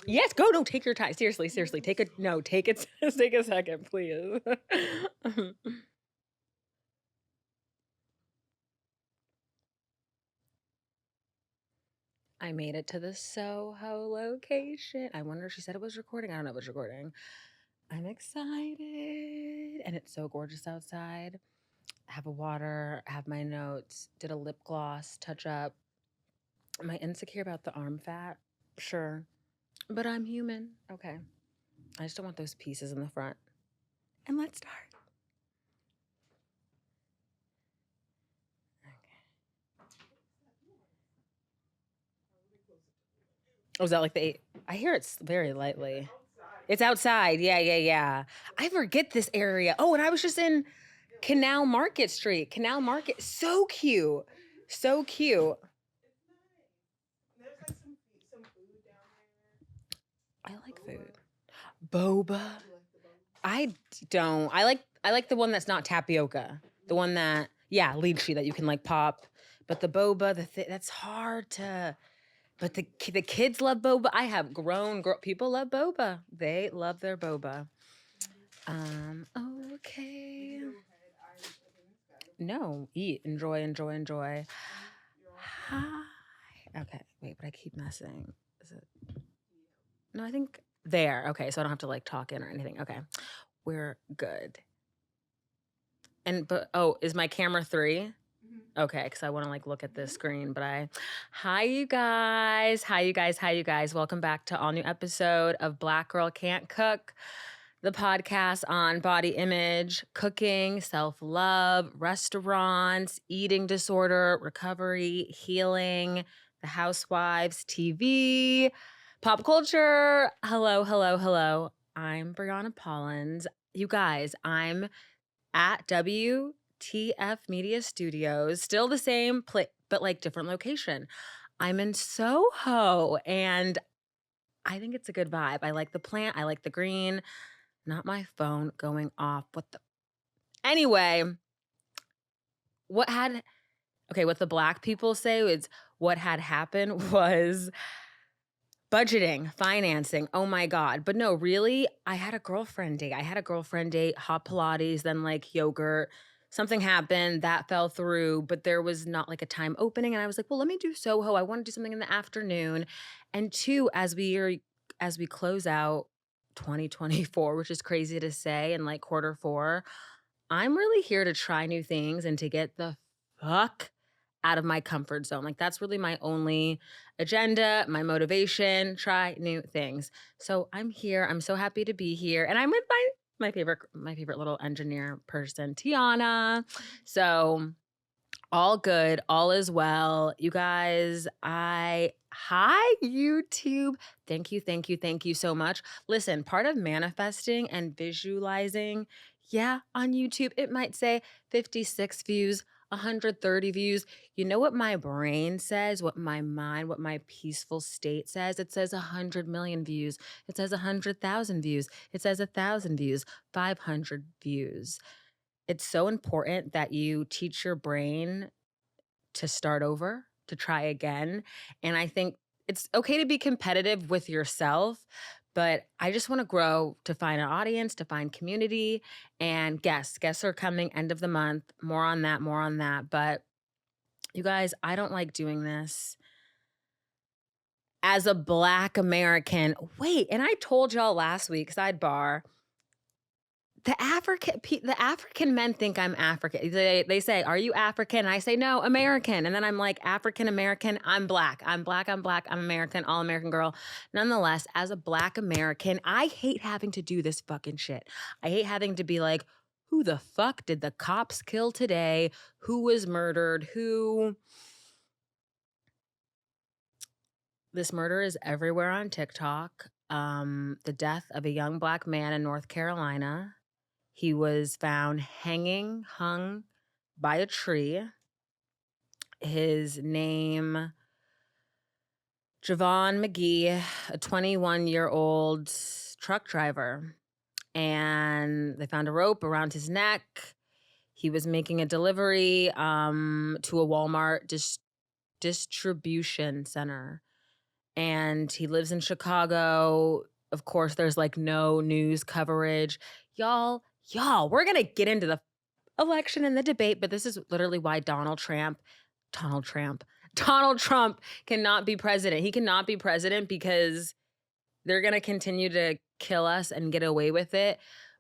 Yes, go. No, take your time. Seriously. Take it. Take it. Take a second, please. I made it to the Soho location. I wonder if she said it was recording. I don't know if it's recording. I'm excited. And it's so gorgeous outside. I have a water, I have my notes, did a lip gloss, touch up. Am I insecure about the arm fat? Sure. But I'm human. Okay. I just don't want those pieces in the front. And let's start. Oh, is that like the 8? I hear it's very lightly. It's outside. Yeah. I forget this area. Oh, and I was just in Canal Market Street. Canal Market. So cute. So cute. I like food. Boba. I don't. I like the one that's not tapioca. The one that lychee that you can like pop. But the boba, that's hard to. But the kids love boba. I have grown people love boba. They love their boba. Okay. No, eat, enjoy. Hi. Okay, wait, but I keep messing. Is it? No, I think there. Okay, so I don't have to like talk in or anything. Okay, we're good. Is my camera 3? Okay, because I want to like look at this screen, but hi you guys. Welcome back to all new episode of Black Girl Can't Cook, the podcast on body image, cooking, self-love, restaurants, eating disorder, recovery, healing, the housewives, TV, pop culture. Hello. I'm Brianna Pollins. You guys, I'm at WTF Media Studios, still the same place, but like different location. I'm in Soho and I think it's a good vibe. I like the plant. I like the green. Not my phone going off. Anyway, what the black people say is what had happened was budgeting, financing. Oh my God. But no, really, I had a girlfriend date. Hot Pilates, then like yogurt. Something happened that fell through, but there was not like a time opening. And I was like, well, let me do Soho. I want to do something in the afternoon. And 2, as we close out 2024, which is crazy to say, and like Q4, I'm really here to try new things and to get the fuck out of my comfort zone. Like that's really my only agenda, my motivation, try new things. So I'm here. I'm so happy to be here. And I'm with my favorite little engineer person, Tiana. So all good, all is well. You guys, hi YouTube. Thank you so much. Listen, part of manifesting and visualizing, on YouTube, it might say 56 views, 130 views. You know what my brain says, what my mind, what my peaceful state says? It says 100 million views. It says 100,000 views. It says 1,000 views, 500 views. It's so important that you teach your brain to start over, to try again. And I think it's okay to be competitive with yourself, but I just want to grow, to find an audience, to find community, and guests are coming end of the month. More on that. But you guys, I don't like doing this as a Black American. Wait, and I told y'all last week, sidebar, the African men think I'm African. They say, "Are you African?" I say, "No, American." And then I'm like, "African American, I'm black. I'm American, all American girl." Nonetheless, as a Black American, I hate having to do this fucking shit. I hate having to be like, who the fuck did the cops kill today? Who was murdered? This murder is everywhere on TikTok. The death of a young Black man in North Carolina. He was found hung by a tree. His name, Javon McGee, a 21-year-old truck driver. And they found a rope around his neck. He was making a delivery to a Walmart distribution center. and he lives in Chicago. Of course, there's like no news coverage. Y'all, we're going to get into the election and the debate, but this is literally why Donald Trump cannot be president. He cannot be president because they're going to continue to kill us and get away with it.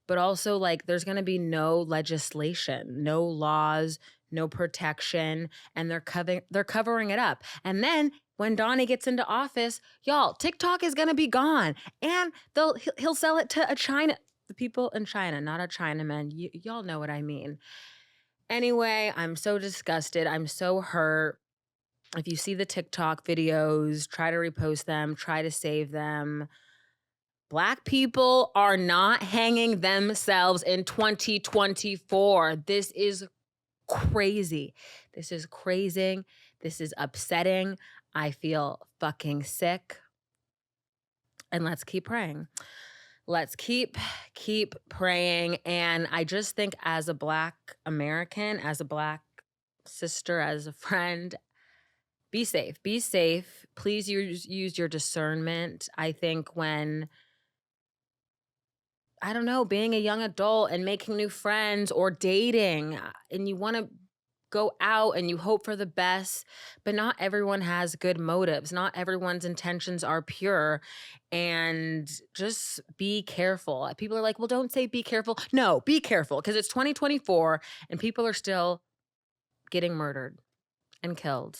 But also, like, there's going to be no legislation, no laws, no protection, and they're covering it up. And then when Donnie gets into office, y'all, TikTok is going to be gone, and he'll sell it to the people in China, not a Chinaman. Y'all know what I mean. Anyway, I'm so disgusted. I'm so hurt. If you see the TikTok videos, try to repost them, try to save them. Black people are not hanging themselves in 2024. This is crazy. This is crazy. This is upsetting. I feel fucking sick. And let's keep praying. Let's keep praying. And I just think as a Black American, as a Black sister, as a friend, be safe. Be safe. Please use your discernment. I think when, I don't know, being a young adult and making new friends or dating, and you want to go out and you hope for the best, but not everyone has good motives. Not everyone's intentions are pure, and just be careful. People are like, well, don't say be careful. No, be careful, because it's 2024 and people are still getting murdered and killed.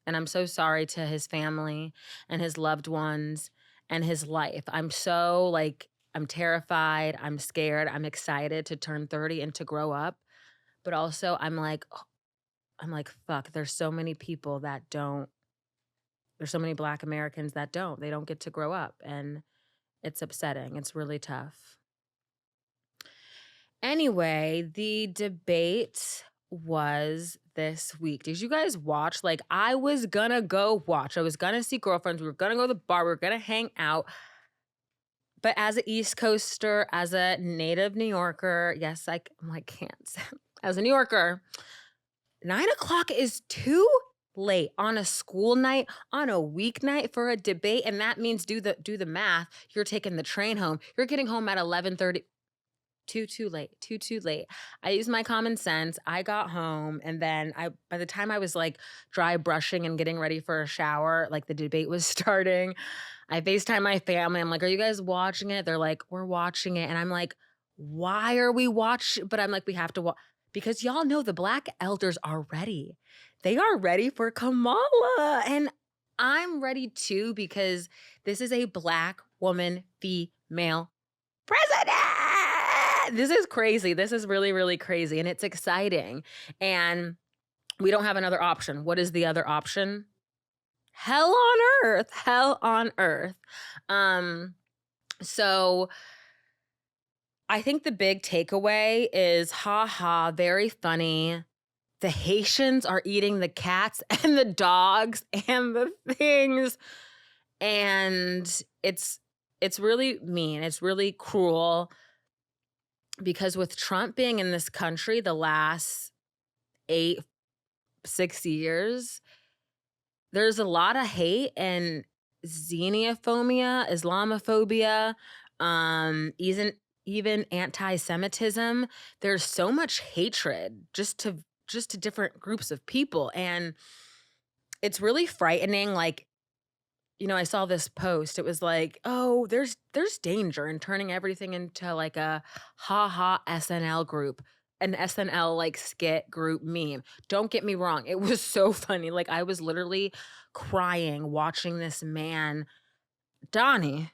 And I'm so sorry to his family and his loved ones and his life. I'm so I'm terrified. I'm scared. I'm excited to turn 30 and to grow up. But also I'm like, fuck, there's so many people that don't, there's so many Black Americans that they don't get to grow up. And it's upsetting. It's really tough. Anyway, the debate was this week. Did you guys watch? Like, I was gonna go watch. I was gonna see girlfriends. We were gonna go to the bar. We were gonna hang out. But as an East Coaster, as a native New Yorker, yes, I'm like, can't. As a New Yorker, 9:00 is too late on a school night, on a weeknight for a debate. And that means do the math. You're taking the train home. You're getting home at 11:30. Too late. I used my common sense. I got home, and then by the time I was like dry brushing and getting ready for a shower, like the debate was starting, I FaceTime my family. I'm like, are you guys watching it? They're like, we're watching it. And I'm like, why are we watching? But I'm like, we have to watch, because y'all know the Black elders are ready. They are ready for Kamala. And I'm ready too, because this is a Black woman, female president. This is crazy. This is really, really crazy. And it's exciting. And we don't have another option. What is the other option? Hell on earth. Hell on earth. So I think the big takeaway is, very funny. The Haitians are eating the cats and the dogs and the things. And it's really mean. It's really cruel. Because with Trump being in this country the last 6 years, there's a lot of hate and xenophobia, Islamophobia, even anti-Semitism. There's so much hatred just to different groups of people. And it's really frightening. Like, I saw this post. It was like, oh, there's danger in turning everything into like a SNL group, an SNL like skit group meme. Don't get me wrong. It was so funny. Like, I was literally crying watching this man, Donnie.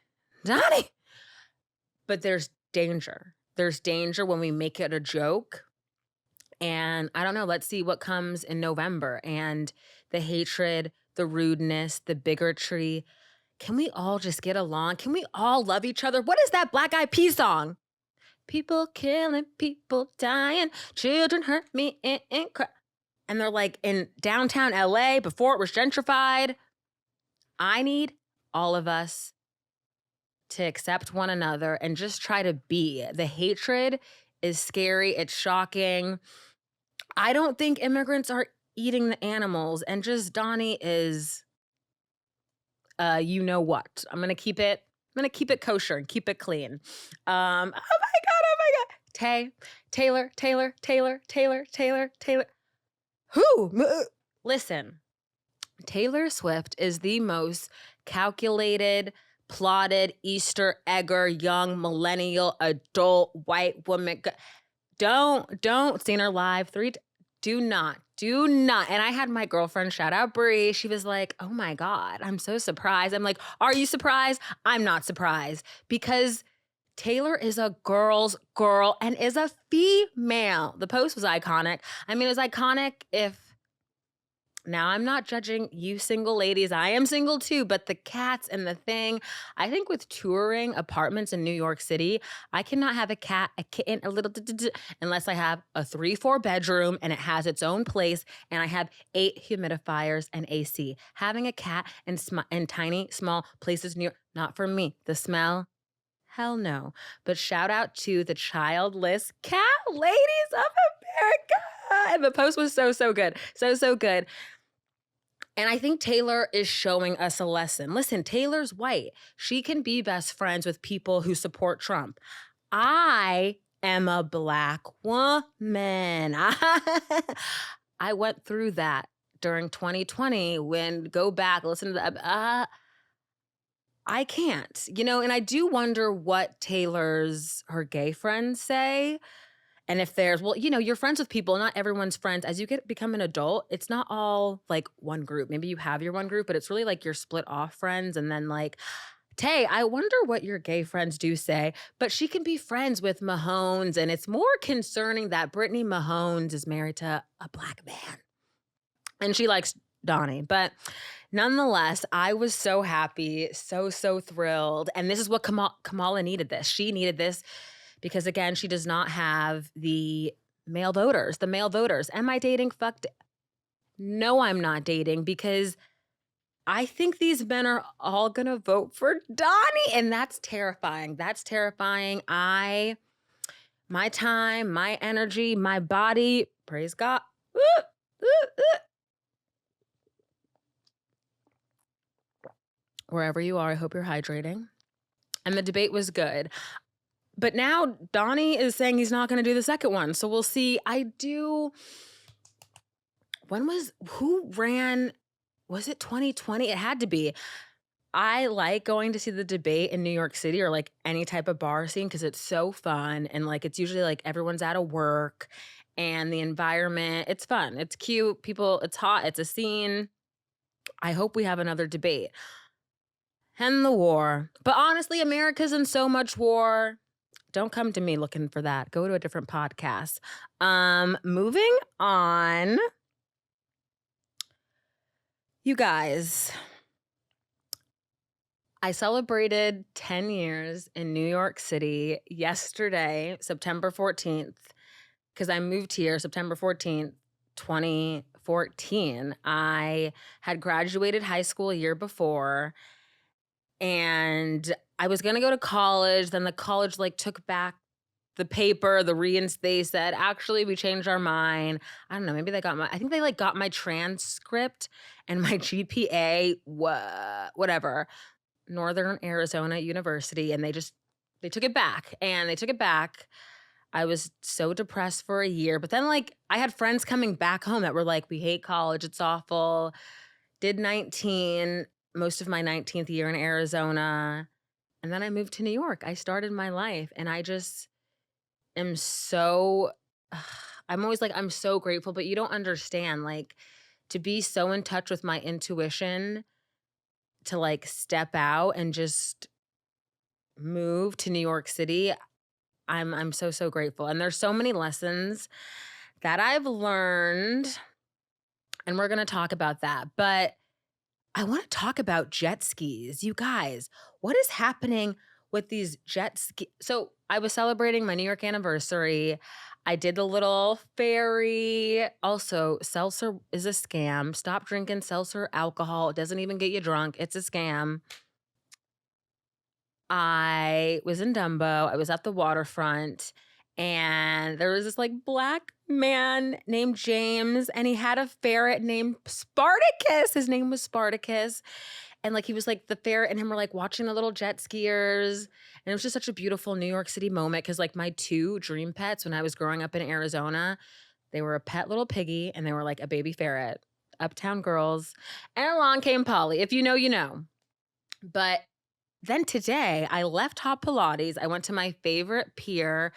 But there's danger. There's danger when we make it a joke. And I don't know, let's see what comes in November. And the hatred, the rudeness, the bigotry. Can we all just get along? Can we all love each other? What is that Black Eyed Peas song? People killing, people dying, children hurt me and cry. And they're like in downtown LA before it was gentrified. I need all of us to accept one another and just try to be. The hatred is scary. It's shocking. I don't think immigrants are eating the animals, and just Donnie is you know what. I'm gonna keep it kosher and keep it clean. Oh my god. Taylor. Who? Listen, Taylor Swift is the most calculated, plotted Easter egger, young millennial adult white woman. Don't seen her live do not. And I had my girlfriend, shout out Brie. She was like, oh my God, I'm so surprised. I'm like, are you surprised? I'm not surprised because Taylor is a girl's girl and is a female. The post was iconic. I mean, it was iconic if, now I'm not judging you single ladies. I am single too, but the cats and the thing, I think with touring apartments in New York City, I cannot have a cat, a kitten, a little unless I have a 3-4 bedroom and it has its own place and I have 8 humidifiers and AC. Having a cat in tiny, small places in New York, not for me. The smell, hell no. But shout out to the childless cat ladies of America. And the post was so good. So good. And I think Taylor is showing us a lesson. Listen, Taylor's white. She can be best friends with people who support Trump. I am a Black woman. I went through that during 2020 when go back, listen to the, I can't, and I do wonder what her gay friends say. And if there's, you're friends with people, not everyone's friends. As you become an adult, it's not all like one group. Maybe you have your one group, but it's really like you're split off friends. And then like, Tay, I wonder what your gay friends do say, but she can be friends with Mahomes. And it's more concerning that Britney Mahomes is married to a Black man. And she likes Donnie. But nonetheless, I was so happy, so thrilled. And this is what Kamala needed this. She needed this. Because again, she does not have the male voters. Am I dating? No, I'm not dating because I think these men are all going to vote for Donnie. And that's terrifying. My time, my energy, my body, praise God. Wherever you are, I hope you're hydrating. And the debate was good. But now Donnie is saying he's not going to do the second one. So we'll see. Who ran? Was it 2020? It had to be. I like going to see the debate in New York City or like any type of bar scene because it's so fun. And like, it's usually like everyone's out of work and the environment, it's fun. It's cute. People, it's hot. It's a scene. I hope we have another debate. End the war. But honestly, America's in so much war. Don't come to me looking for that. Go to a different podcast. Moving on. You guys, I celebrated 10 years in New York City yesterday, September 14th, because I moved here September 14th, 2014. I had graduated high school a year before, and I was going to go to college. Then the college took back the paper, they said, actually, we changed our mind. I don't know. Maybe I think they got my transcript and my GPA, whatever, Northern Arizona University. And they took it back I was so depressed for a year. But then I had friends coming back home that were like, we hate college. It's awful. Did most of my 19th year in Arizona. And then I moved to New York. I started my life and I just am I'm always I'm so grateful, but you don't understand, to be so in touch with my intuition, to step out and just move to New York City. I'm so grateful. And there's so many lessons that I've learned, and we're going to talk about that. But I want to talk about jet skis. You guys, what is happening with these jet skis? So I was celebrating my New York anniversary. I did the little ferry. Also, seltzer is a scam. Stop drinking seltzer alcohol. It doesn't even get you drunk. It's a scam. I was in Dumbo. I was at the waterfront. And there was this Black man named James, and he had a ferret named Spartacus. His name was Spartacus. And like he was like the fair and him were like watching the little jet skiers. And it was just such a beautiful New York City moment because like my two dream pets when I was growing up in Arizona, they were a pet little piggy and they were like a baby ferret, uptown girls. And along came Polly. If you know, you know. But then today I left Hot Pilates. I went to my favorite pier.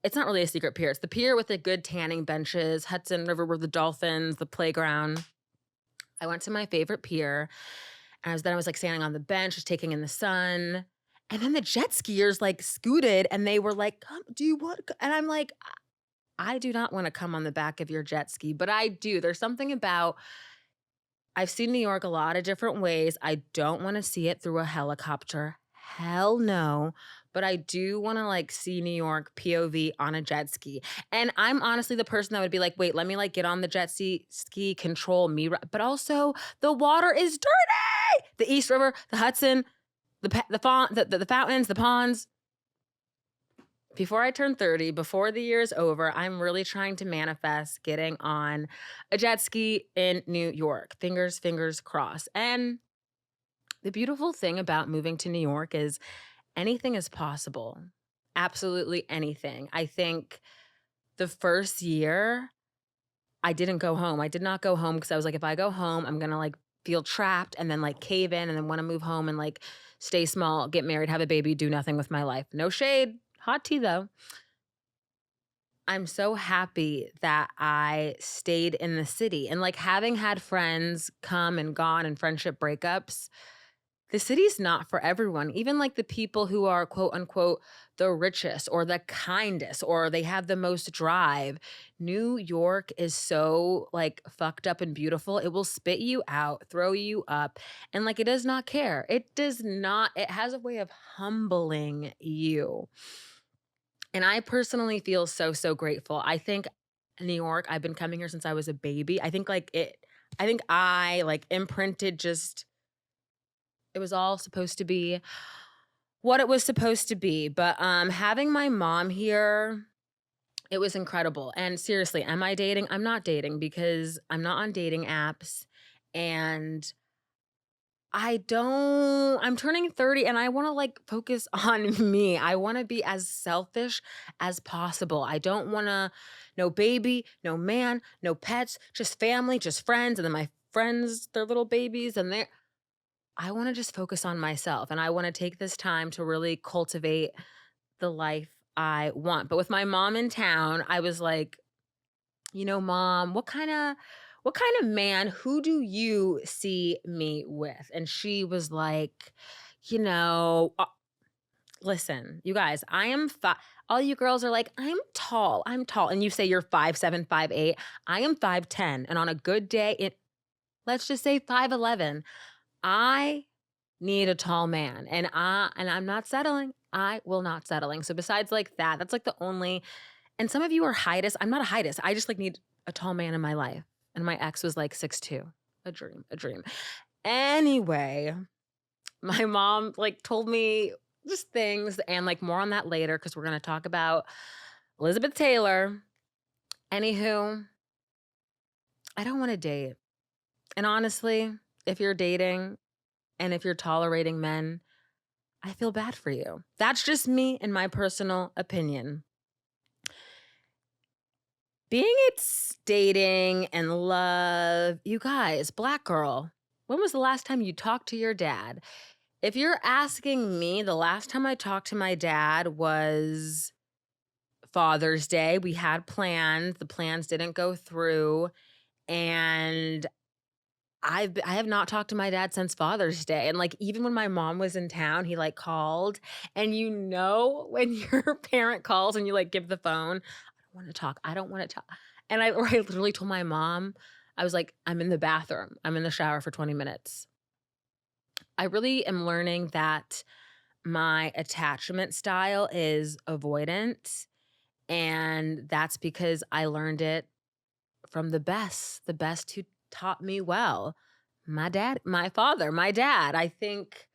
It's not really a secret pier. It's the pier with the good tanning benches, Hudson River with the dolphins, the playground. I went to my favorite pier. And I was like standing on the bench, just taking in the sun. And then the jet skiers like scooted and they were like, come, do you want to? And I'm like, I do not want to come on the back of your jet ski, but I do. There's something about, I've seen New York a lot of different ways. I don't want to see it through a helicopter. Hell no. But I do want to like see New York POV on a jet ski. And I'm honestly the person that would be like, wait, let me like get on the ski, control me. But also the water is dirty. The East River, the Hudson, the fountains, the ponds. Before I turn 30, before the year is over, I'm really trying to manifest getting on a jet ski in New York. Fingers crossed. And the beautiful thing about moving to New York is anything is possible. Absolutely anything. I think the first year, I didn't go home. I did not go home because I was like, if I go home, I'm going to like feel trapped and then like cave in and then want to move home and like stay small, get married, have a baby, do nothing with my life. No shade. Hot tea though. I'm so happy that I stayed in the city and like having had friends come and gone and friendship breakups, the city's not for everyone. Even like the people who are quote unquote the richest or the kindest or they have the most drive. New York is so like fucked up and beautiful. It will spit you out, throw you up, and like it does not care. It does not, it has a way of humbling you. And I personally feel so grateful. I think New York, I've been coming here since I was a baby. I think I like imprinted just, it was all supposed to be what it was supposed to be. But having my mom here, it was incredible. And seriously, am I dating? I'm not dating because I'm not on dating apps. And I'm turning 30 and I want to like focus on me. I want to be as selfish as possible. I don't want to, no baby, no man, no pets, just family, just friends. And then my friends, their little babies, and I want to just focus on myself. And I want to take this time to really cultivate the life I want. But with my mom in town, I was like, mom, what kind of man, who do you see me with? And she was like, you know, uh, listen, you guys, all you girls are like, I'm tall. And you say you're 5'7", 5'8". I am 5'10". And on a good day, let's just say 5'11". I need a tall man. And I'm not settling. I will not settling. So besides like that, that's like the only, and some of you are heightest. I'm not a heightest. I just like need a tall man in my life. And my ex was like 6'2". A dream. Anyway, my mom like told me just things and like more on that later because we're going to talk about Elizabeth Taylor. Anywho, I don't want to date. And honestly, if you're dating and if you're tolerating men, I feel bad for you. That's just me and my personal opinion. Being it's dating and love, you guys, Black girl, when was the last time you talked to your dad? If you're asking me, the last time I talked to my dad was Father's Day. We had plans. The plans didn't go through. And I have not talked to my dad since Father's Day. And like even when my mom was in town, he like called. And when your parent calls and you like give the phone, I don't want to talk. I don't want to talk. And I literally told my mom, I was like, I'm in the bathroom. I'm in the shower for 20 minutes. I really am learning that my attachment style is avoidance. And that's because I learned it from the best who taught me well. My dad, my father, my dad. I think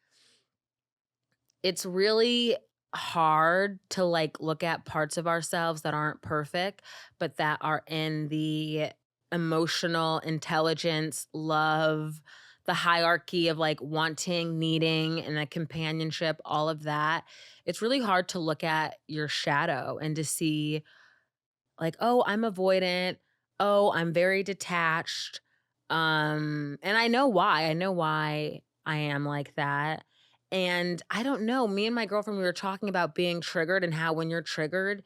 it's really hard to like look at parts of ourselves that aren't perfect, but that are in the emotional intelligence, love, the hierarchy of like wanting, needing, and the companionship, all of that, it's really hard to look at your shadow and to see like, oh, I'm avoidant. Oh, I'm very detached. And I know why. I know why I am like that. And I don't know. Me and my girlfriend, we were talking about being triggered and how when you're triggered,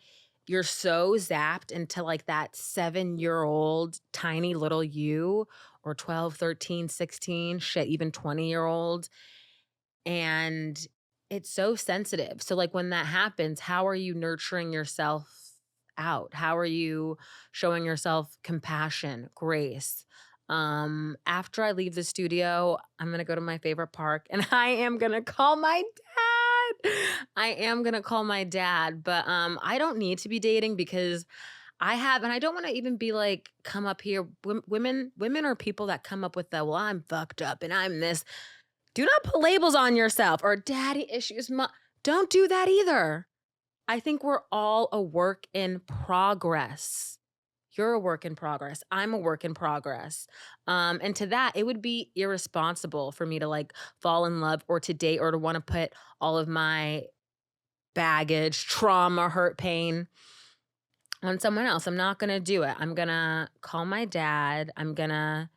you're so zapped into like that 7-year-old tiny little you, or 12, 13, 16, shit, even 20-year-old. And it's so sensitive. So, like, when that happens, how are you nurturing yourself out? How are you showing yourself compassion, grace? After I leave the studio, I'm gonna go to my favorite park and I am gonna call my dad. I am gonna call my dad, but I don't need to be dating because I have, and I don't want to even be like, come up here. Women are people that come up with the, well, I'm fucked up and I'm this. Do not put labels on yourself or daddy issues. Don't do that either. I think we're all a work in progress. You're a work in progress. I'm a work in progress. And to that, it would be irresponsible for me to like fall in love or to date or to want to put all of my baggage, trauma, hurt, pain on someone else. I'm not going to do it. I'm going to call my dad. I'm going to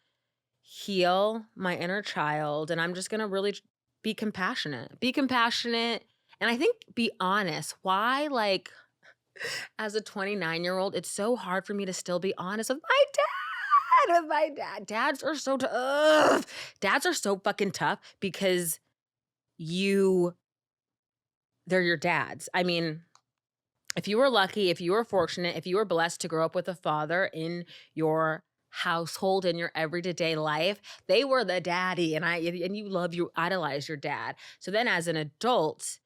heal my inner child, and I'm just going to really be compassionate. Be compassionate. And I think be honest. Why, like, as a 29-year-old, it's so hard for me to still be honest with my dad. With my dad. Dads are so tough. Dads are so fucking tough because they're your dads. I mean, if you were lucky, if you were fortunate, if you were blessed to grow up with a father in your household, in your everyday life, they were the daddy, and you idolize your dad. So then as an adult,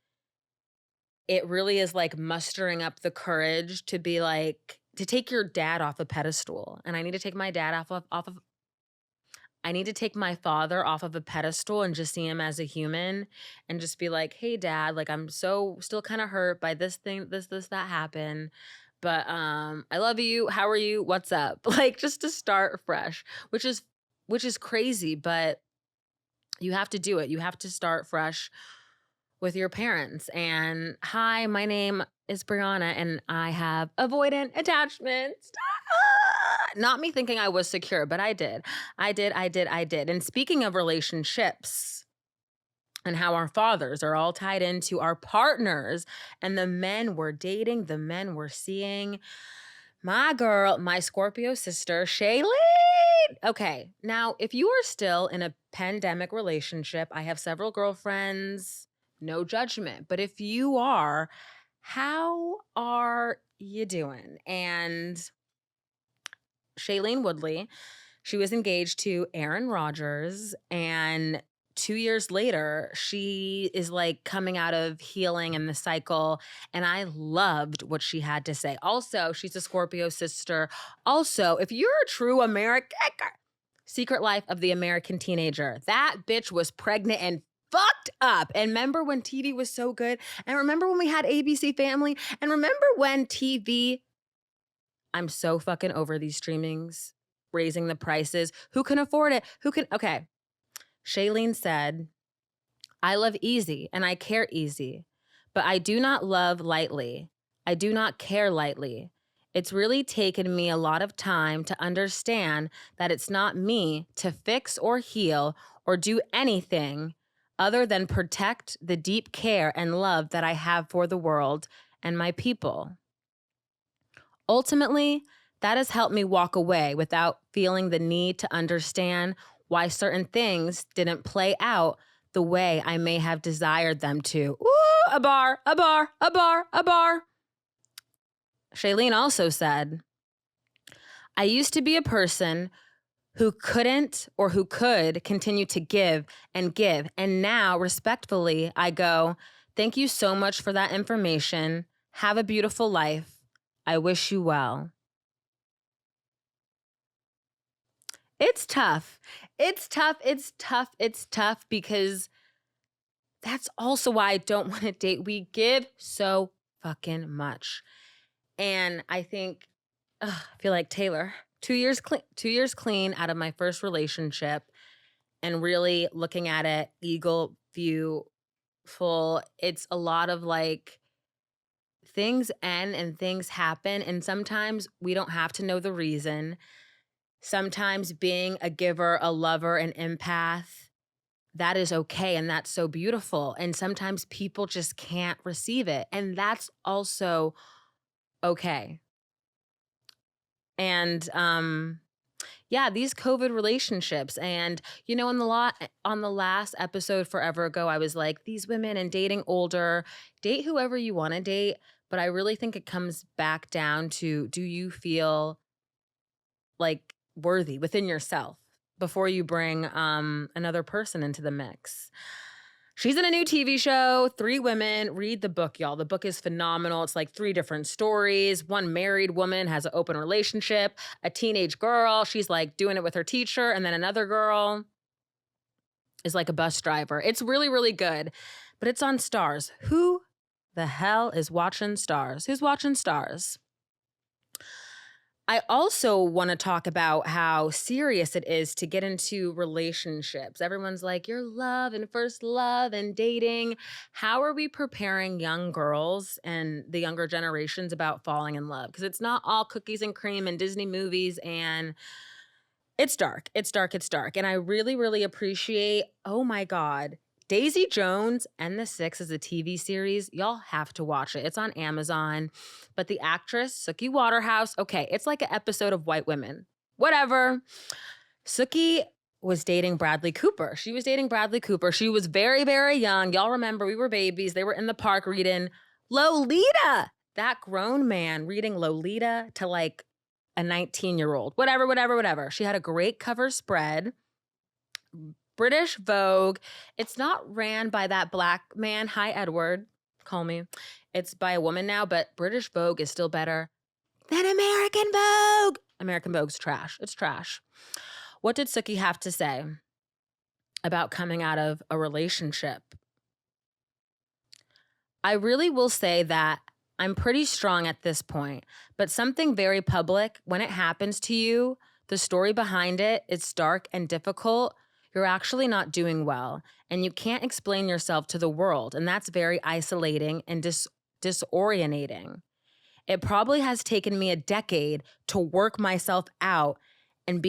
it really is like mustering up the courage to be like, to take your dad off a pedestal. And I need to take my dad off of I need to take my father off of a pedestal and just see him as a human and just be like, "Hey dad, like I'm so still kind of hurt by this thing, this that happened. But I love you. How are you? What's up?" Like just to start fresh, which is crazy, but you have to do it. You have to start fresh with your parents. And hi, my name is Brianna and I have avoidant attachment. Not me thinking I was secure, but I did. I did. And speaking of relationships and how our fathers are all tied into our partners and the men we're dating, the men we're seeing, my girl, my Scorpio sister, Shailene. Okay, now if you are still in a pandemic relationship, I have several girlfriends, no judgment. But if you are, how are you doing? And Shailene Woodley, she was engaged to Aaron Rodgers, and 2 years later, she is like coming out of healing in the cycle. And I loved what she had to say. Also, she's a Scorpio sister. Also, if you're a true American, Secret Life of the American Teenager, that bitch was pregnant and fucked up. And remember when TV was so good? And remember when we had ABC Family? And remember when TV, I'm so fucking over these streamings raising the prices. Who can afford it? Okay. Shailene said, I love easy and I care easy, but I do not love lightly. I do not care lightly. It's really taken me a lot of time to understand that it's not me to fix or heal or do anything other than protect the deep care and love that I have for the world and my people. Ultimately, that has helped me walk away without feeling the need to understand why certain things didn't play out the way I may have desired them to. Ooh, a bar, a bar, a bar, a bar. Shailene also said, I used to be a person who couldn't or who could continue to give. And now, respectfully, I go, thank you so much for that information. Have a beautiful life. I wish you well. It's tough. It's tough. It's tough. It's tough because that's also why I don't want to date. We give so fucking much. And I think, I feel like Taylor, 2 years clean out of my first relationship. and really looking at it eagle view full, it's a lot of like things end and things happen. And sometimes we don't have to know the reason. Sometimes being a giver, a lover, an empath, that is okay. And that's so beautiful. And sometimes people just can't receive it. And that's also okay. And yeah, these COVID relationships. And, you know, on the last episode forever ago, I was like, these women and dating older, date whoever you want to date. But I really think it comes back down to, do you feel like worthy within yourself before you bring another person into the mix? She's in a new TV show, 3 Women. Read the book, y'all. The book is phenomenal. It's like 3 different stories. One married woman has an open relationship, a teenage girl, she's like doing it with her teacher, and then another girl is like a bus driver. It's really, really good, but it's on Stars. Who the hell is watching Stars? Who's watching Stars? I also want to talk about how serious it is to get into relationships. Everyone's like, your love and first love and dating. How are we preparing young girls and the younger generations about falling in love? Because it's not all cookies and cream and Disney movies, and it's dark. It's dark. It's dark. And I really, really appreciate, oh my God, Daisy Jones and the Six is a TV series. Y'all have to watch it. It's on Amazon. But the actress, Suki Waterhouse, okay, it's like an episode of White Women. Whatever. Suki was dating Bradley Cooper. She was dating Bradley Cooper. She was very, very young. Y'all remember, we were babies. They were in the park reading Lolita. That grown man reading Lolita to like a 19-year-old. Whatever. She had a great cover spread. British Vogue. It's not ran by that black man. Hi, Edward. Call me. It's by a woman now, but British Vogue is still better than American Vogue. American Vogue's trash. It's trash. What did Suki have to say about coming out of a relationship? I really will say that I'm pretty strong at this point, but something very public, when it happens to you, the story behind it, it's dark and difficult. You're actually not doing well, and you can't explain yourself to the world, and that's very isolating and disorientating. It probably has taken me a decade to work myself out and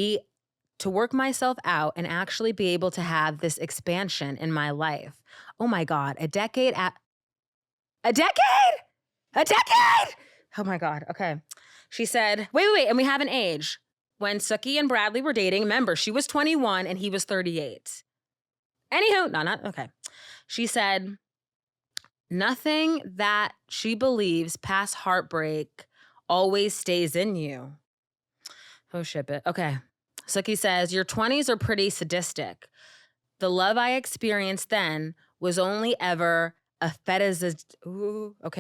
actually be able to have this expansion in my life. Oh my God, a decade? A decade? Oh my God, okay. She said, wait, and we have an age. When Suki and Bradley were dating, remember, she was 21 and he was 38. Anywho, not okay. She said, nothing that she believes past heartbreak always stays in you. Oh, ship it. Okay. Suki says, your 20s are pretty sadistic. The love I experienced then was only ever a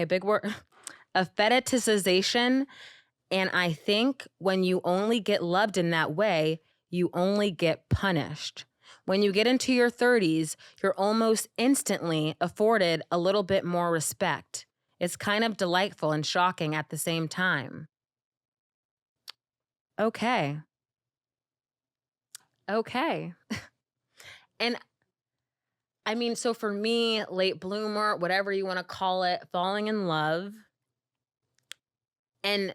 big word. A fetishization. And I think when you only get loved in that way, you only get punished. When you get into your 30s, you're almost instantly afforded a little bit more respect. It's kind of delightful and shocking at the same time. Okay. And I mean, so for me, late bloomer, whatever you want to call it, falling in love. And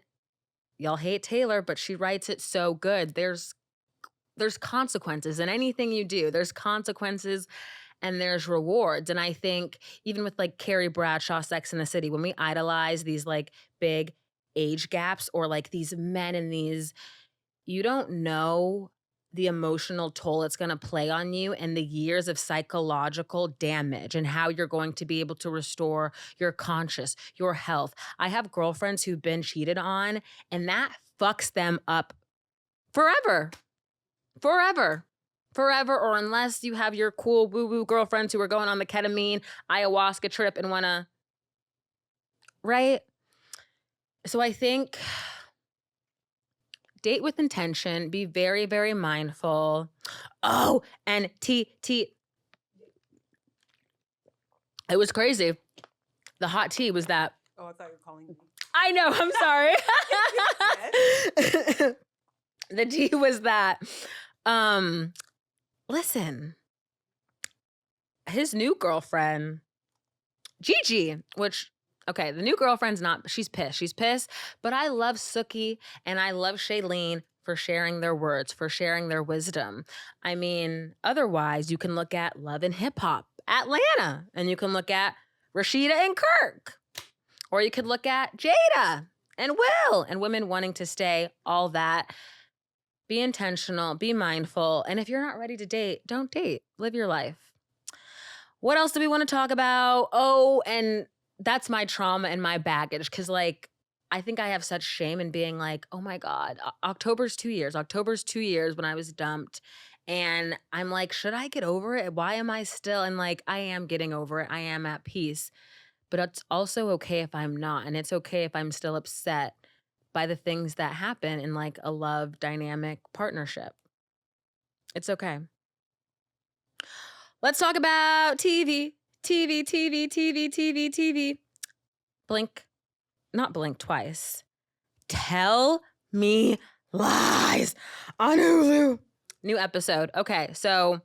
y'all hate Taylor, but she writes it so good. There's consequences in anything you do. There's consequences and there's rewards. And I think even with like Carrie Bradshaw, Sex and the City, when we idolize these like big age gaps or like these men and these, you don't know the emotional toll it's going to play on you and the years of psychological damage and how you're going to be able to restore your conscious, your health. I have girlfriends who've been cheated on and that fucks them up forever. Or unless you have your cool woo-woo girlfriends who are going on the ketamine, ayahuasca trip and want to, right? So I think date with intention, be very, very mindful. Oh, and it was crazy. The hot tea was that. Oh, I thought you were calling me. I know, I'm sorry. The tea was that listen, his new girlfriend, Gigi, which, okay, the new girlfriend's not, she's pissed. She's pissed, but I love Sookie and I love Shailene for sharing their words, for sharing their wisdom. I mean, otherwise, you can look at Love and Hip Hop, Atlanta, and you can look at Rashida and Kirk, or you could look at Jada and Will, and women wanting to stay, all that. Be intentional, be mindful, and if you're not ready to date, don't date. Live your life. What else do we want to talk about? Oh, and that's my trauma and my baggage. Cause like, I think I have such shame in being like, oh my God, October's 2 years. October's 2 years when I was dumped. And I'm like, should I get over it? Why am I still? And like, I am getting over it. I am at peace. But it's also okay if I'm not. And it's okay if I'm still upset by the things that happen in like a love dynamic partnership. It's okay. Let's talk about TV. TV. Blink, not blink twice. Tell Me Lies on Hulu. New episode. Okay, so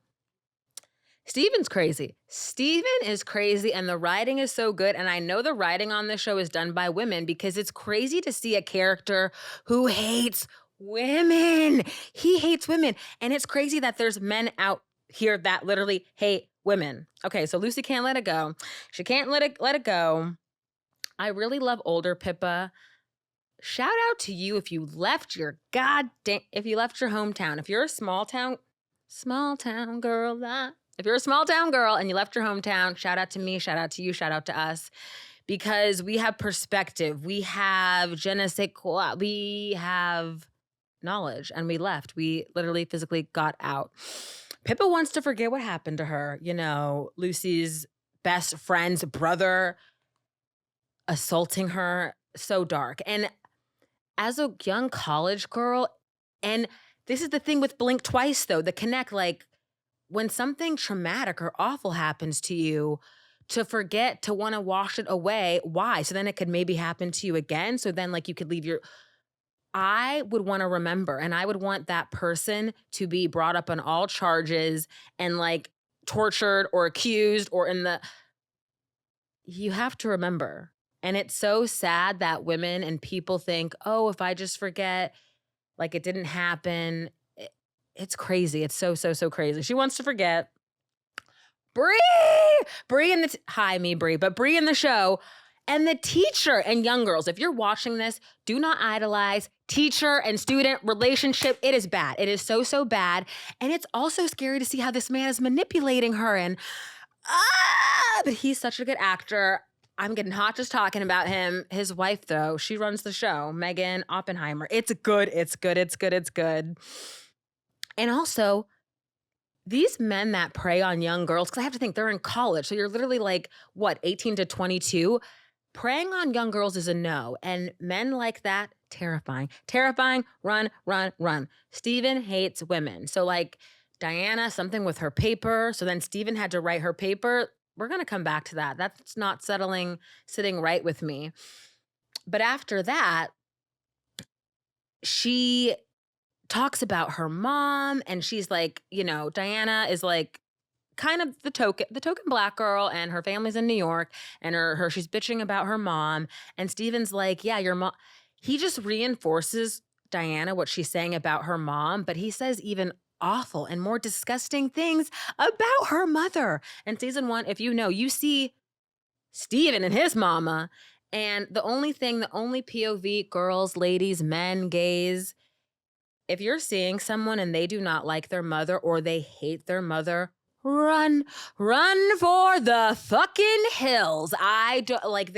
Steven's crazy. Steven is crazy and the writing is so good. And I know the writing on this show is done by women because it's crazy to see a character who hates women. He hates women. And it's crazy that there's men out here that literally hate women. Okay, so Lucy can't let it go. She can't let it go. I really love older Pippa. Shout out to you if you left your hometown. If you're a small town girl, if you're a small town girl and you left your hometown, shout out to me, shout out to you, shout out to us. Because we have perspective, we have je ne sais quoi, we have knowledge, and we left. We literally physically got out. Pippa wants to forget what happened to her. You know, Lucy's best friend's brother assaulting her. So dark. And as a young college girl, and this is the thing with Blink Twice, though, the connect, like when something traumatic or awful happens to you, to forget, to want to wash it away. Why? So then it could maybe happen to you again. So then like you could leave I would want to remember, and I would want that person to be brought up on all charges and like tortured or accused or you have to remember. And it's so sad that women and people think, oh, if I just forget, like it didn't happen. It's crazy. It's so crazy. She wants to forget. Bree in hi, me, Bree, but Bree in the show. And the teacher and young girls, if you're watching this, do not idolize teacher and student relationship. It is bad. It is so bad. And it's also scary to see how this man is manipulating her. And but he's such a good actor. I'm getting hot just talking about him. His wife, though, she runs the show, Megan Oppenheimer. It's good. And also, these men that prey on young girls, because I have to think they're in college. So you're literally like, 18 to 22? Preying on young girls is a no. And men like that, terrifying. Run. Steven hates women. So like Diana, something with her paper. So then Steven had to write her paper. We're going to come back to that. That's not sitting right with me. But after that, she talks about her mom and she's like, Diana is like kind of the token black girl and her family's in New York and she's bitching about her mom. And Steven's like, yeah, your mom. He just reinforces Diana, what she's saying about her mom, but he says even awful and more disgusting things about her mother. And season 1, if you see Steven and his mama. And the only POV, girls, ladies, men, gays, if you're seeing someone and they do not like their mother or they hate their mother, run for the fucking hills. I don't like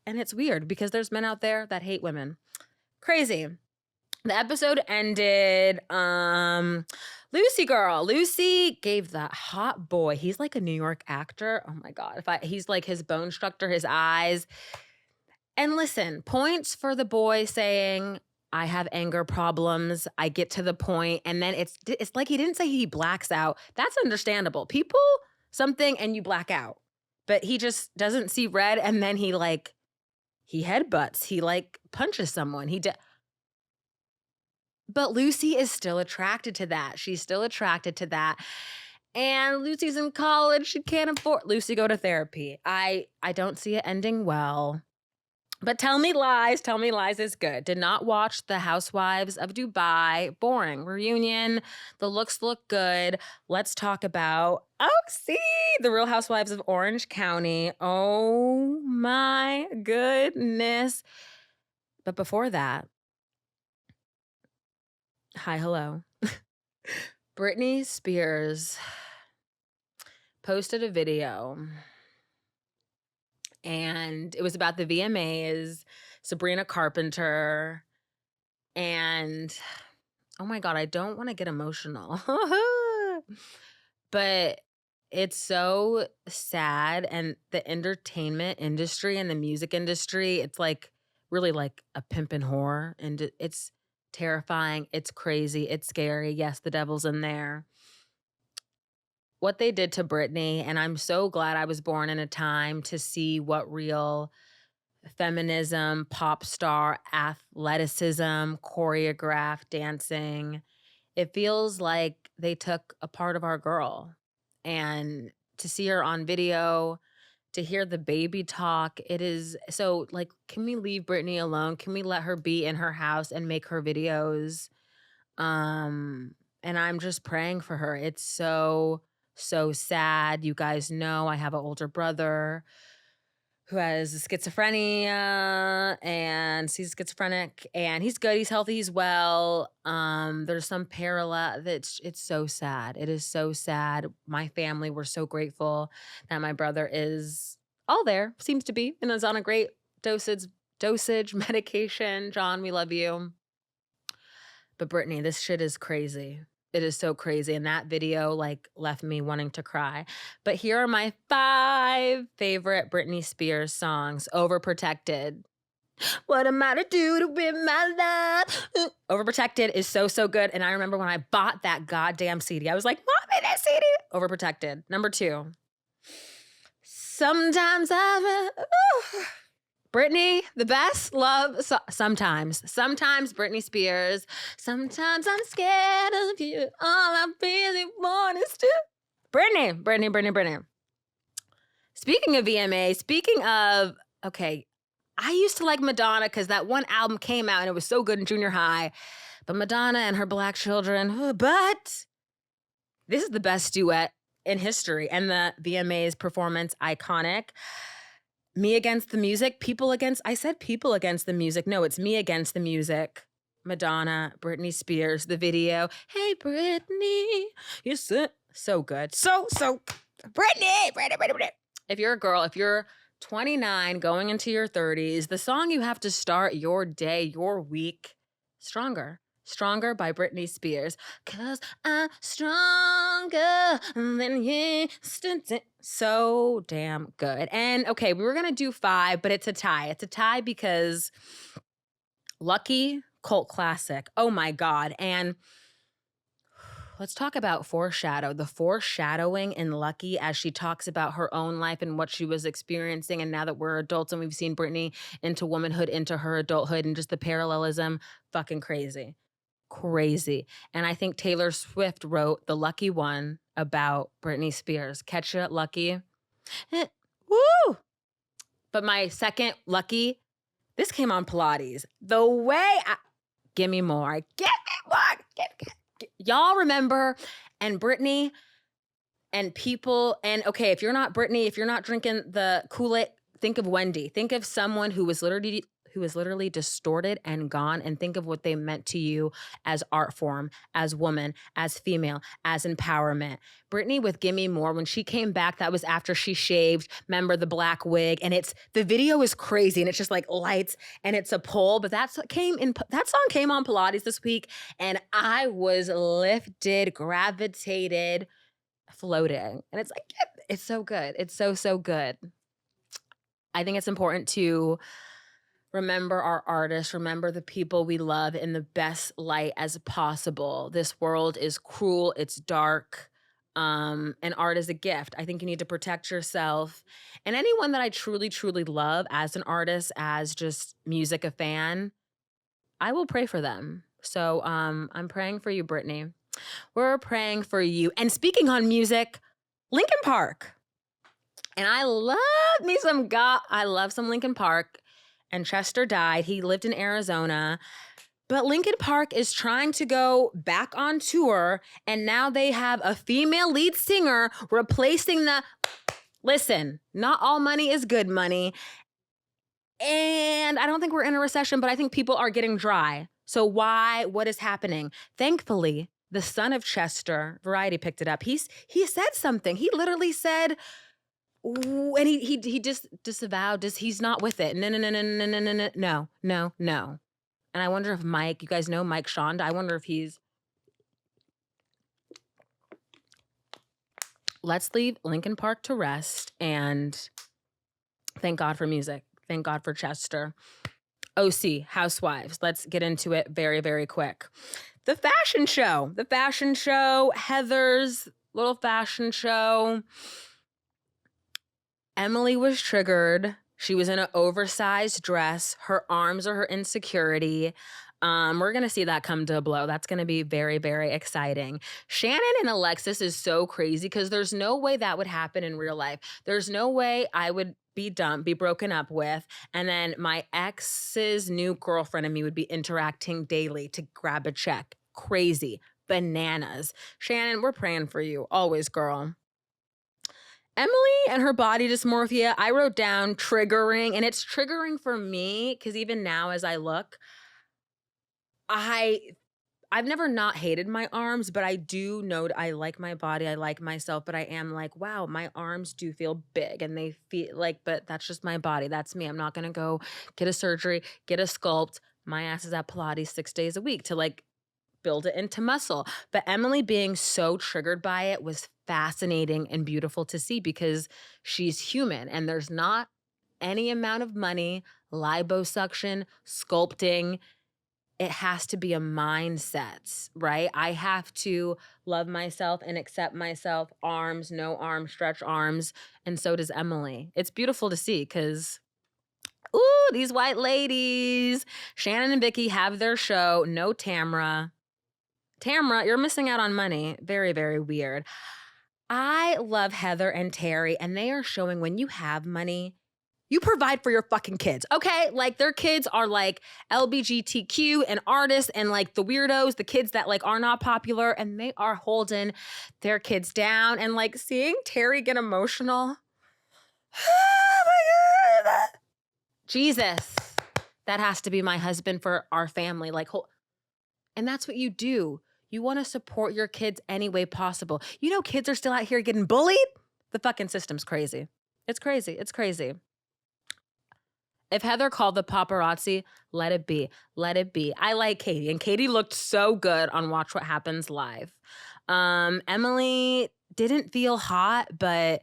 and it's weird because there's men out there that hate women. Crazy. The episode ended, Lucy gave that hot boy. He's like a New York actor. Oh my God. He's like his bone structure, his eyes. And listen, points for the boy saying, I have anger problems. I get to the point. And then it's like he didn't say he blacks out. That's understandable. People, something and you black out. But he just doesn't see red. And then he headbutts. He punches someone. But Lucy is still attracted to that. She's still attracted to that. And Lucy's in college. She can't afford. Lucy, go to therapy. I don't see it ending well. But Tell Me Lies. Tell Me Lies is good. Did not watch The Housewives of Dubai. Boring. Reunion. The looks look good. Let's talk about, the Real Housewives of Orange County. Oh my goodness. But before that, hi, hello. Britney Spears posted a video, and it was about the VMAs, Sabrina Carpenter, and oh my God, I don't want to get emotional. But it's so sad, and the entertainment industry and the music industry, it's like really like a pimpin' whore, and it's terrifying, it's crazy, it's scary. Yes, the devil's in there. What they did to Britney, and I'm so glad I was born in a time to see what real feminism, pop star, athleticism, choreographed dancing. It feels like they took a part of our girl. And to see her on video, to hear the baby talk, it is so like, can we leave Britney alone? Can we let her be in her house and make her videos? And I'm just praying for her. It's so sad. You guys know I have an older brother who has schizophrenia, and he's schizophrenic, and he's good, he's healthy, he's well. There's some parallel that's it's so sad. It is so sad. My family, we're so grateful that my brother is all there, seems to be, and is on a great dosage medication. John, we love you. But Brittany, this shit is crazy. It is so crazy. And that video like left me wanting to cry. But here are my 5 favorite Britney Spears songs. Overprotected. What am I to do to win my love? Overprotected is so good. And I remember when I bought that goddamn CD, I was like, Mommy, that CD. Overprotected. Number 2. Sometimes Britney, the best love. Sometimes Britney Spears. Sometimes I'm scared of you. All I really want is to. Britney. Speaking of VMA, okay, I used to like Madonna because that one album came out and it was so good in junior high. But Madonna and her black children, but this is the best duet in history. And the VMA's performance, iconic. Me against the music, I said people against the music. No, it's me against the music. Madonna, Britney Spears, the video. Hey, Britney, you're so good. So, Britney. If you're a girl, if you're 29 going into your 30s, the song you have to start your day, your week, Stronger. Stronger by Britney Spears. 'Cause I'm stronger than yesterday. So damn good. And okay, we were gonna do 5, but it's a tie. It's a tie because Lucky, cult classic. Oh my God. And let's talk about the foreshadowing in Lucky as she talks about her own life and what she was experiencing. And now that we're adults and we've seen Britney into womanhood, into her adulthood, and just the parallelism, fucking crazy. Crazy. And I think Taylor Swift wrote the Lucky One about Britney Spears. Catch you, Lucky. Woo! But my second Lucky, this came on Pilates. The way give me more. Y'all remember, and Britney and people, and okay, if you're not Britney, if you're not drinking the Kool-Aid, think of Wendy. Think of someone who was literally distorted and gone, and think of what they meant to you as art form, as woman, as female, as empowerment. Britney with Gimme More, when she came back, that was after she shaved, remember the black wig, and the video is crazy, and it's just like lights, and it's a pole, but that song came on Pilates this week, and I was lifted, gravitated, floating, and it's like, it's so good. It's so good. I think it's important to remember our artists, remember the people we love in the best light as possible. This world is cruel, it's dark, and art is a gift. I think you need to protect yourself. And anyone that I truly, truly love as an artist, as just music, a fan, I will pray for them. So I'm praying for you, Britney. We're praying for you. And speaking on music, Linkin Park. And I love some Linkin Park. And Chester died. He lived in Arizona. But Linkin Park is trying to go back on tour, and now they have a female lead singer replacing listen, not all money is good money. And I don't think we're in a recession, but I think people are getting dry. So what is happening? Thankfully, the son of Chester, Variety picked it up. He said something. He literally said, ooh, and he just disavowed, he's not with it. No. And I wonder if Mike, you guys know Mike Shonda, I wonder if let's leave Linkin Park to rest and thank God for music. Thank God for Chester. OC, Housewives. Let's get into it very, very quick. The fashion show, Heather's little fashion show. Emily was triggered. She was in an oversized dress. Her arms are her insecurity. We're going to see that come to a blow. That's going to be very, very exciting. Shannon and Alexis is so crazy because there's no way that would happen in real life. There's no way I would be broken up with, and then my ex's new girlfriend and me would be interacting daily to grab a check. Crazy. Bananas. Shannon, we're praying for you. Always, girl. Emily and her body dysmorphia, I wrote down triggering, and it's triggering for me because even now as I look, I've never not hated my arms, but I do know I like my body, I like myself, but I am like, wow, my arms do feel big and they feel like, but that's just my body. That's me. I'm not going to go get a surgery, get a sculpt. My ass is at Pilates 6 days a week to like build it into muscle. But Emily being so triggered by it was fascinating and beautiful to see because she's human and there's not any amount of money, liposuction, sculpting. It has to be a mindset, right? I have to love myself and accept myself. Arms, no arms, stretch arms. And so does Emily. It's beautiful to see because, ooh, these white ladies. Shannon and Vicky have their show. No Tamra. Tamra, you're missing out on money. Very, very weird. I love Heather and Terry, and they are showing when you have money, you provide for your fucking kids, okay? Like their kids are like LGBTQ and artists and like the weirdos, the kids that like are not popular, and they are holding their kids down. And like seeing Terry get emotional. Oh my God. Jesus, that has to be my husband for our family. Like, and that's what you do. You want to support your kids any way possible. You know, kids are still out here getting bullied. The fucking system's crazy. It's crazy. It's crazy. If Heather called the paparazzi, let it be. Let it be. I like Katie, and Katie looked so good on Watch What Happens Live. Emily didn't feel hot, but,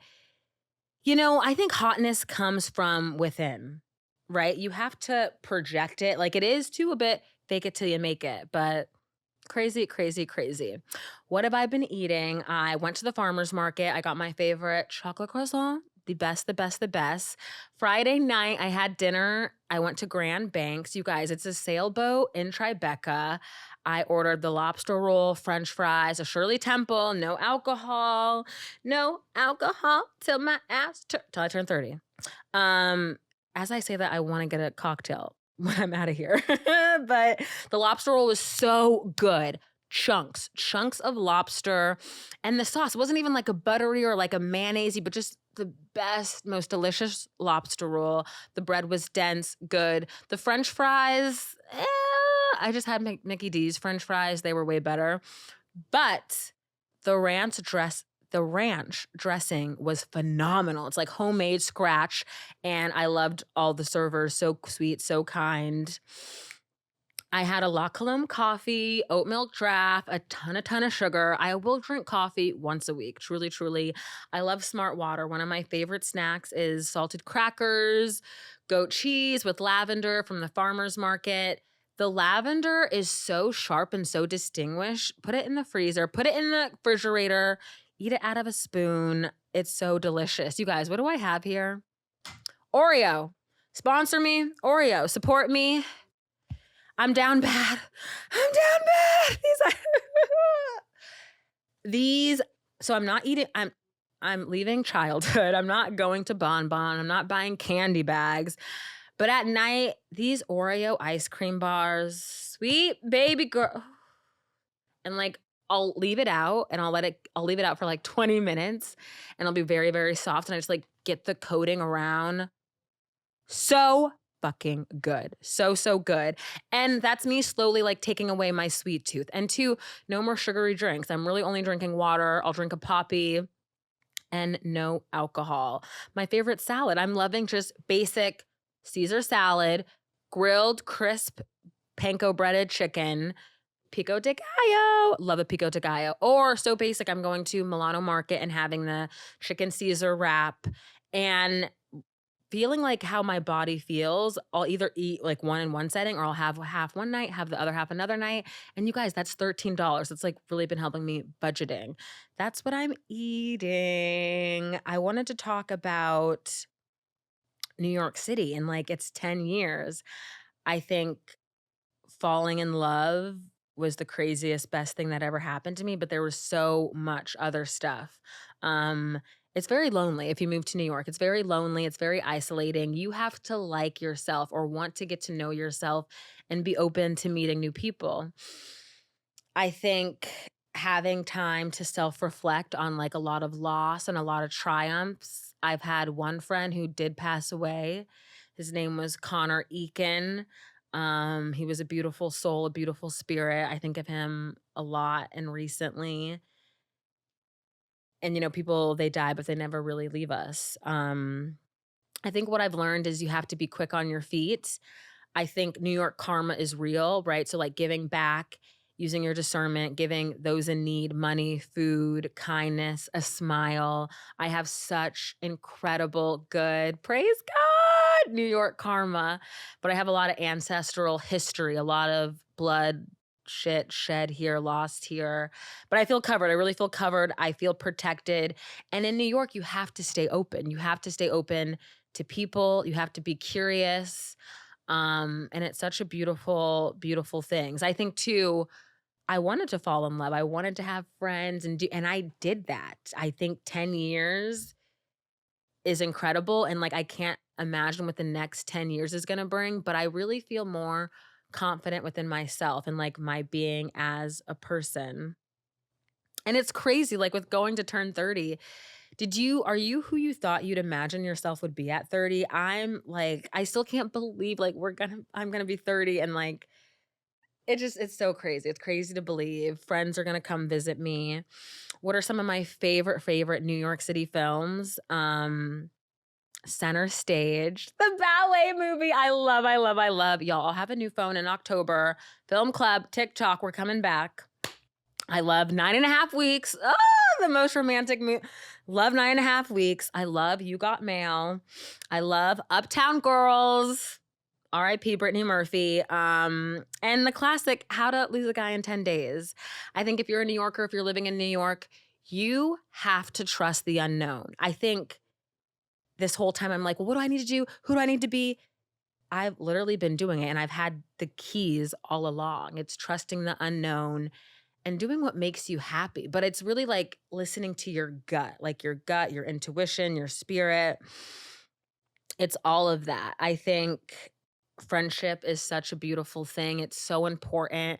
you know, I think hotness comes from within, right? You have to project it. Like it is too a bit fake it till you make it, but crazy, crazy, crazy. What have I been eating? I went to the farmer's market. I got my favorite chocolate croissant. The best, the best, the best. Friday night, I had dinner. I went to Grand Banks. You guys, it's a sailboat in Tribeca. I ordered the lobster roll, French fries, a Shirley Temple, no alcohol till my ass, till I turn 30. As I say that, I want to get a cocktail when I'm out of here. But the lobster roll was so good. Chunks of lobster. And the sauce wasn't even like a buttery or like a mayonnaise-y, but just the best, most delicious lobster roll. The bread was dense, good. The French fries, I just had Mickey D's French fries. They were way better. But the ranch dressing was phenomenal. It's like homemade scratch. And I loved all the servers. So sweet, so kind. I had a La Colombe coffee, oat milk draft, a ton of sugar. I will drink coffee once a week. Truly, truly. I love Smart Water. One of my favorite snacks is salted crackers, goat cheese with lavender from the farmer's market. The lavender is so sharp and so distinguished. Put it in the freezer, put it in the refrigerator, eat it out of a spoon. It's so delicious. You guys, what do I have here? Oreo. Sponsor me. Oreo. Support me. I'm down bad. I'm down bad. These, so I'm not eating, I'm leaving childhood. I'm not going to Bon Bon. I'm not buying candy bags. But at night, these Oreo ice cream bars, sweet baby girl. And like, I'll leave it out and I'll leave it out for like 20 minutes and it'll be very, very soft. And I just like get the coating around. So fucking good. So, so good. And that's me slowly like taking away my sweet tooth. And two, no more sugary drinks. I'm really only drinking water. I'll drink a Poppy and no alcohol. My favorite salad. I'm loving just basic Caesar salad, grilled, crisp, panko breaded chicken, pico de gallo. Love a pico de gallo. Or so basic, I'm going to Milano Market and having the chicken Caesar wrap and feeling like how my body feels. I'll either eat like one in one setting or I'll have half one night, have the other half another night. And you guys, that's $13. It's like really been helping me budgeting. That's what I'm eating. I wanted to talk about New York City and like it's 10 years. I think falling in love was the craziest, best thing that ever happened to me, but there was so much other stuff. It's very lonely if you move to New York. It's very lonely. It's very isolating. You have to like yourself or want to get to know yourself and be open to meeting new people. I think having time to self-reflect on like a lot of loss and a lot of triumphs. I've had one friend who did pass away. His name was Connor Eakin. He was a beautiful soul, a beautiful spirit. I think of him a lot and recently. And you know, people they die, but they never really leave us. I think what I've learned is you have to be quick on your feet. I think New York karma is real, right? So like giving back, using your discernment, giving those in need money, food, kindness, a smile. I have such incredible good, praise God, New York karma, but I have a lot of ancestral history, a lot of blood shit shed here, lost here. But I feel covered. I really feel covered. I feel protected. And in New York, you have to stay open. You have to stay open to people. You have to be curious. And it's such a beautiful, beautiful things. I think too, I wanted to fall in love. I wanted to have friends and I did that. I think 10 years is incredible. And like I can't imagine what the next 10 years is gonna bring, but I really feel more confident within myself and like my being as a person. And it's crazy, like with going to turn 30. Are you who you thought you'd imagine yourself would be at 30? I'm like, I still can't believe like I'm gonna be 30 and like it's so crazy. It's crazy to believe. Friends are gonna come visit me. What are some of my favorite New York City films? Center Stage, the ballet movie. I love, I love, I love. Y'all, I'll have a new phone in October. Film Club, TikTok, we're coming back. I love 9.5 Weeks. Oh, the most romantic movie. Love 9.5 Weeks. I love You Got Mail. I love Uptown Girls. R.I.P. Brittany Murphy. And the classic How to Lose a Guy in 10 Days. I think if you're a New Yorker, if you're living in New York, you have to trust the unknown. I think this whole time I'm like, well, what do I need to do? Who do I need to be? I've literally been doing it and I've had the keys all along. It's trusting the unknown and doing what makes you happy. But it's really like listening to your gut, your intuition, your spirit. It's all of that. I think friendship is such a beautiful thing. It's so important.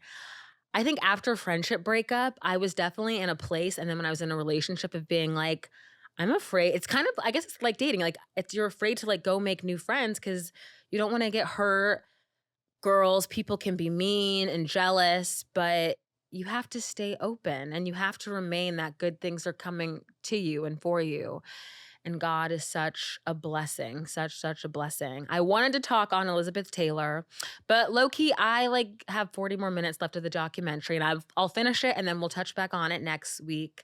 I think after friendship breakup, I was definitely in a place. And then when I was in a relationship of being like, I'm afraid, it's kind of, I guess it's like dating. Like you're afraid to like go make new friends because you don't want to get hurt. Girls, people can be mean and jealous, but you have to stay open and you have to remain that good things are coming to you and for you. And God is such a blessing, such a blessing. I wanted to talk on Elizabeth Taylor, but low key, I like have 40 more minutes left of the documentary and I'll finish it and then we'll touch back on it next week.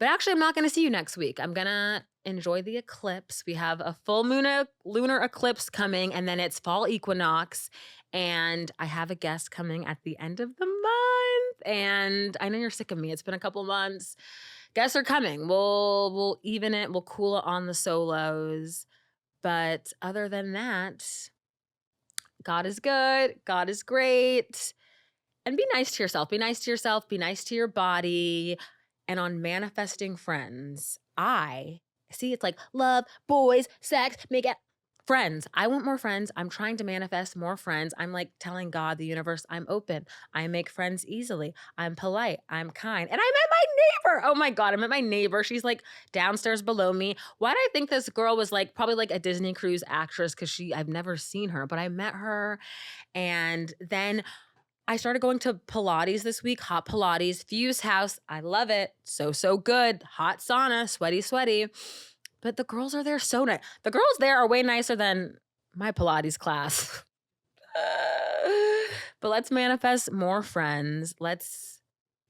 But actually, I'm not going to see you next week. I'm going to enjoy the eclipse. We have a full lunar eclipse coming and then it's fall equinox. And I have a guest coming at the end of the month. And I know you're sick of me. It's been a couple months. Guests are coming. We'll even it. We'll cool it on the solos. But other than that, God is good. God is great. And be nice to yourself. Be nice to yourself. Be nice to your body. And on manifesting friends, I see it's like love, boys, sex, make it friends. I want more friends. I'm trying to manifest more friends. I'm like telling God, the universe, I'm open. I make friends easily. I'm polite. I'm kind. And I met my neighbor. Oh my God, I met my neighbor. She's like downstairs below me. Why do I think this girl was like probably like a Disney cruise actress? Because I've never seen her, but I met her. And then I started going to Pilates this week, hot Pilates, Fuse House. I love it. So good. Hot sauna, sweaty. But the girls are there so nice. The girls there are way nicer than my Pilates class. But let's manifest more friends. Let's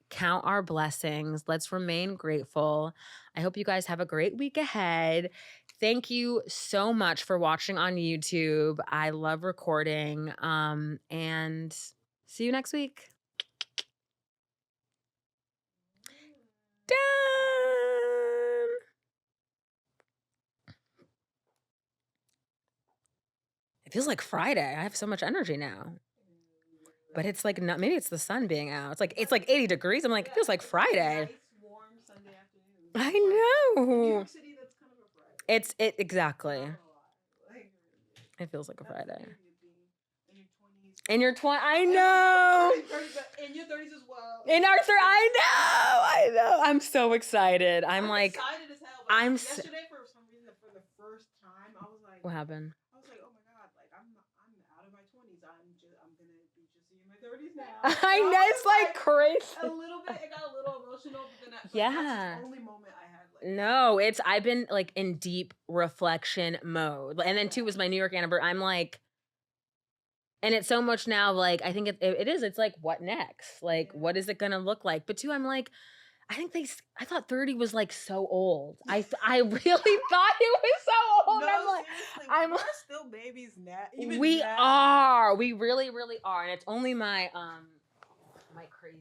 count our blessings. Let's remain grateful. I hope you guys have a great week ahead. Thank you so much for watching on YouTube. I love recording. And see you next week. Done. It feels like Friday. I have so much energy now. But it's like not, maybe it's the sun being out. It's like 80 degrees. I'm like, it feels like Friday. Nice, warm Sunday afternoon. I know. In New know. York City, that's kind of a Friday. It exactly. Not a lot. It feels like a That's Friday. In your 20s. In your 20s, I know. In your 30s as well. In our 30s, I know. I'm so excited. I'm like, excited as hell. Yesterday, for some reason, for the first time, I was like, what happened? I was like, oh my God, like I'm out of my 20s. I'm gonna be just in my 30s now. I know, it's like crazy. A little bit, it got a little emotional, but then that's the only moment I had. Like, no, I've been like in deep reflection mode. And then too was my New York anniversary. I'm like, and it's so much now, like, I think it is. It's like, what next? Like, what is it gonna look like? But too, I'm like, I thought 30 was like so old. I really thought it was so old. No, I'm like, seriously, we're still babies now. We are. We really, really are. And it's only my crazy